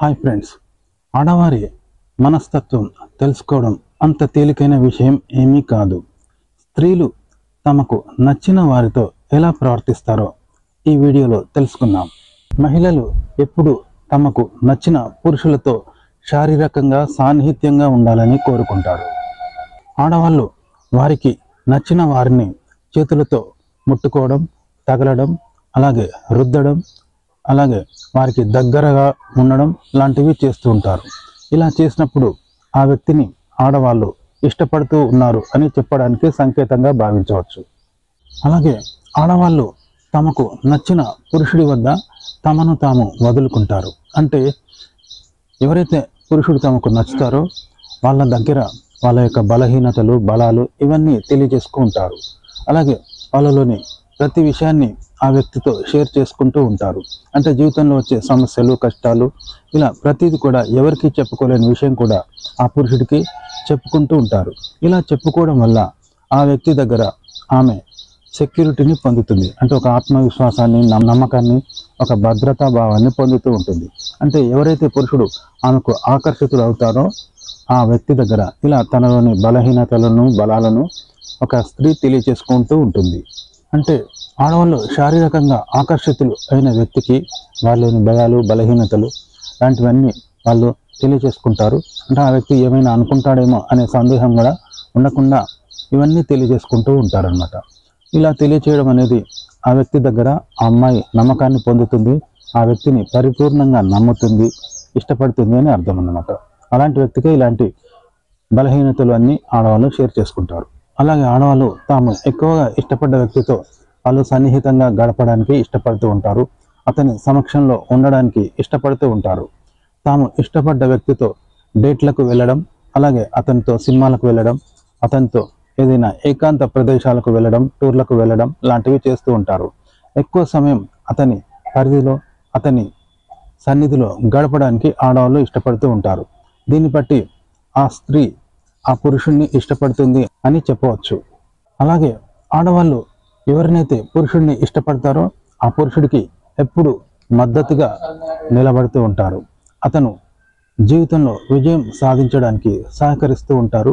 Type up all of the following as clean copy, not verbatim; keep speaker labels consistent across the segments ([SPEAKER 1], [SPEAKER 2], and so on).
[SPEAKER 1] Hi friends, ఆడవారి మనస్తత్వం తెలుసుకోవడం అంత తేలికైన విషయం ఏమీ కాదు. స్త్రీలు తమకు నచ్చిన వారితో ఎలా ప్రవర్తిస్తారో ఈ వీడియోలో తెలుసుకుందాం. మహిళలు ఎప్పుడు తమకు నచ్చిన పురుషులతో శారీరకంగా సాన్నిహిత్యంగా ఉండాలని కోరుకుంటారు. ఆడవాళ్ళు వారికి నచ్చిన వారిని చేతులతో ముట్టుకోవడం, తగలడం, అలాగే రుద్దడం, అలాగే వారికి దగ్గరగా ఉండడం లాంటివి చేస్తూ ఉంటారు. ఇలా చేసినప్పుడు ఆ వ్యక్తిని ఆడవాళ్ళు ఇష్టపడుతూ ఉన్నారు అని చెప్పడానికి సంకేతంగా భావించవచ్చు. అలాగే ఆడవాళ్ళు తమకు నచ్చిన పురుషుడి వద్ద తమను తాము వదులుకుంటారు. అంటే ఎవరైతే పురుషుడు తమకు నచ్చుతారో వాళ్ళ దగ్గర వాళ్ళ యొక్క బలహీనతలు, బలాలు ఇవన్నీ తెలియజేసుకుంటారు. అలాగే వాళ్ళలోని ప్రతి విషయాన్ని ఆ వ్యక్తితో షేర్ చేసుకుంటూ ఉంటారు. అంటే జీవితంలో వచ్చే సమస్యలు, కష్టాలు ఇలా ప్రతిదీ కూడా ఎవరికి చెప్పుకోలేని విషయం కూడా ఆ పురుషుడికి చెప్పుకుంటూ ఉంటారు. ఇలా చెప్పుకోవడం వల్ల ఆ వ్యక్తి దగ్గర ఆమె సెక్యూరిటీని పొందుతుంది. అంటే ఒక ఆత్మవిశ్వాసాన్ని, నమ్మకాన్ని, ఒక భద్రతా భావాన్ని పొందుతూ ఉంటుంది. అంటే ఎవరైతే పురుషుడు ఆమెకు ఆకర్షితుడు అవుతారో ఆ వ్యక్తి దగ్గర ఇలా తనలోని బలహీనతలను, బలాలను ఒక స్త్రీ తెలియచేసుకుంటూ ఉంటుంది. అంటే ఆడవాళ్ళు శారీరకంగా ఆకర్షితులు అయిన వ్యక్తికి వాళ్ళలోని భయాలు, బలహీనతలు లాంటివన్నీ వాళ్ళు తెలియజేసుకుంటారు. అంటే ఆ వ్యక్తి ఏమైనా అనుకుంటాడేమో అనే సందేహం కూడా ఉండకుండా ఇవన్నీ తెలియజేసుకుంటూ ఉంటారనమాట. ఇలా తెలియచేయడం అనేది ఆ వ్యక్తి దగ్గర ఆ అమ్మాయి నమ్మకాన్ని పొందుతుంది, ఆ వ్యక్తిని పరిపూర్ణంగా నమ్ముతుంది, ఇష్టపడుతుంది అని అర్థం అన్నమాట. అలాంటి వ్యక్తికి ఇలాంటి బలహీనతలు అన్నీ ఆడవాళ్ళు షేర్ చేసుకుంటారు. అలాగే ఆడవాళ్ళు తాము ఎక్కువగా ఇష్టపడ్డ వ్యక్తితో వాళ్ళు సన్నిహితంగా గడపడానికి ఇష్టపడుతూ ఉంటారు. అతని సమక్షంలో ఉండడానికి ఇష్టపడుతూ ఉంటారు. తాము ఇష్టపడ్డ వ్యక్తితో డేట్లకు వెళ్ళడం, అలాగే అతనితో సినిమాలకు వెళ్ళడం, అతనితో ఏదైనా ఏకాంత ప్రదేశాలకు వెళ్ళడం, టూర్లకు వెళ్ళడం లాంటివి చేస్తూ ఉంటారు. ఎక్కువ సమయం అతని పరిధిలో, అతని సన్నిధిలో గడపడానికి ఆడవాళ్ళు ఇష్టపడుతూ ఉంటారు. దీన్ని బట్టి ఆ స్త్రీ ఆ పురుషుణ్ణి ఇష్టపడుతుంది అని చెప్పవచ్చు. అలాగే ఆడవాళ్ళు ఎవరినైతే పురుషుడిని ఇష్టపడతారో ఆ పురుషుడికి ఎప్పుడు మద్దతుగా నిలబడుతూ ఉంటారు. అతను జీవితంలో విజయం సాధించడానికి సహకరిస్తూ ఉంటారు.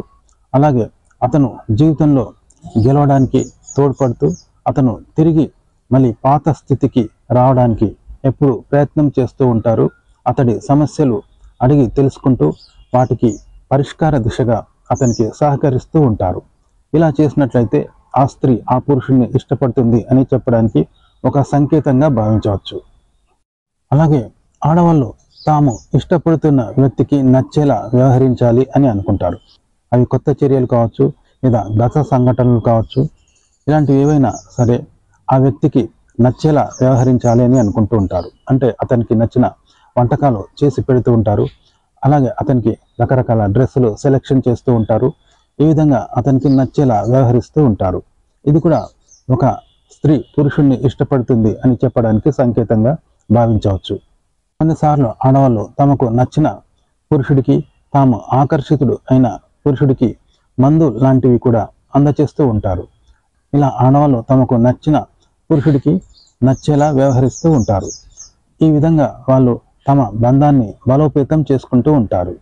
[SPEAKER 1] అలాగే అతను జీవితంలో గెలవడానికి తోడ్పడుతూ అతను తిరిగి మళ్ళీ పాత స్థితికి రావడానికి ఎప్పుడు ప్రయత్నం చేస్తూ ఉంటారు. అతడి సమస్యలు అడిగి తెలుసుకుంటూ వాటికి పరిష్కార దిశగా అతనికి సహకరిస్తూ ఉంటారు. ఇలా చేసినట్లయితే ఆ స్త్రీ ఆ పురుషుణ్ణి ఇష్టపడుతుంది అని చెప్పడానికి ఒక సంకేతంగా భావించవచ్చు. అలాగే ఆడవాళ్ళు తాము ఇష్టపడుతున్న వ్యక్తికి నచ్చేలా వ్యవహరించాలి అని అనుకుంటారు. అవి కొత్త చర్యలు కావచ్చు, లేదా గత సంఘటనలు కావచ్చు, ఇలాంటివి ఏవైనా సరే ఆ వ్యక్తికి నచ్చేలా వ్యవహరించాలి అని అనుకుంటూ ఉంటారు. అంటే అతనికి నచ్చిన వంటకాలు చేసి పెడుతూ ఉంటారు. అలాగే అతనికి రకరకాల డ్రెస్సులు సెలెక్షన్ చేస్తూ ఉంటారు. ఈ విధంగా అతనికి నచ్చేలా వ్యవహరిస్తూ ఉంటారు. ఇది కూడా ఒక స్త్రీ పురుషుణ్ణి ఇష్టపడుతుంది అని చెప్పడానికి సంకేతంగా భావించవచ్చు. కొన్నిసార్లు ఆడవాళ్ళు తమకు నచ్చిన పురుషుడికి, తాము ఆకర్షితుడు అయిన పురుషుడికి మందు లాంటివి కూడా అందచేస్తూ ఉంటారు. ఇలా ఆడవాళ్ళు తమకు నచ్చిన పురుషుడికి నచ్చేలా వ్యవహరిస్తూ ఉంటారు. ఈ విధంగా వాళ్ళు తమ బంధాన్ని బలోపేతం చేసుకుంటూ ఉంటారు.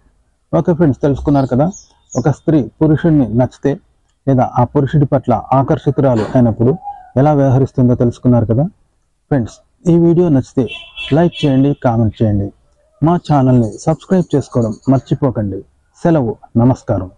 [SPEAKER 1] ఓకే ఫ్రెండ్స్, తెలుసుకున్నారు కదా, ఒక స్త్రీ పురుషుడిని నచ్చితే లేదా ఆ పురుషుడి పట్ల ఆకర్షితురాలు అయినప్పుడు ఎలా వ్యవహరిస్తుందో తెలుసుకున్నారు కదా. ఫ్రెండ్స్, ఈ వీడియో నచ్చితే లైక్ చేయండి, కామెంట్ చేయండి. మా ఛానల్ని సబ్స్క్రైబ్ చేసుకోవడం మర్చిపోకండి. సెలవు, నమస్కారం.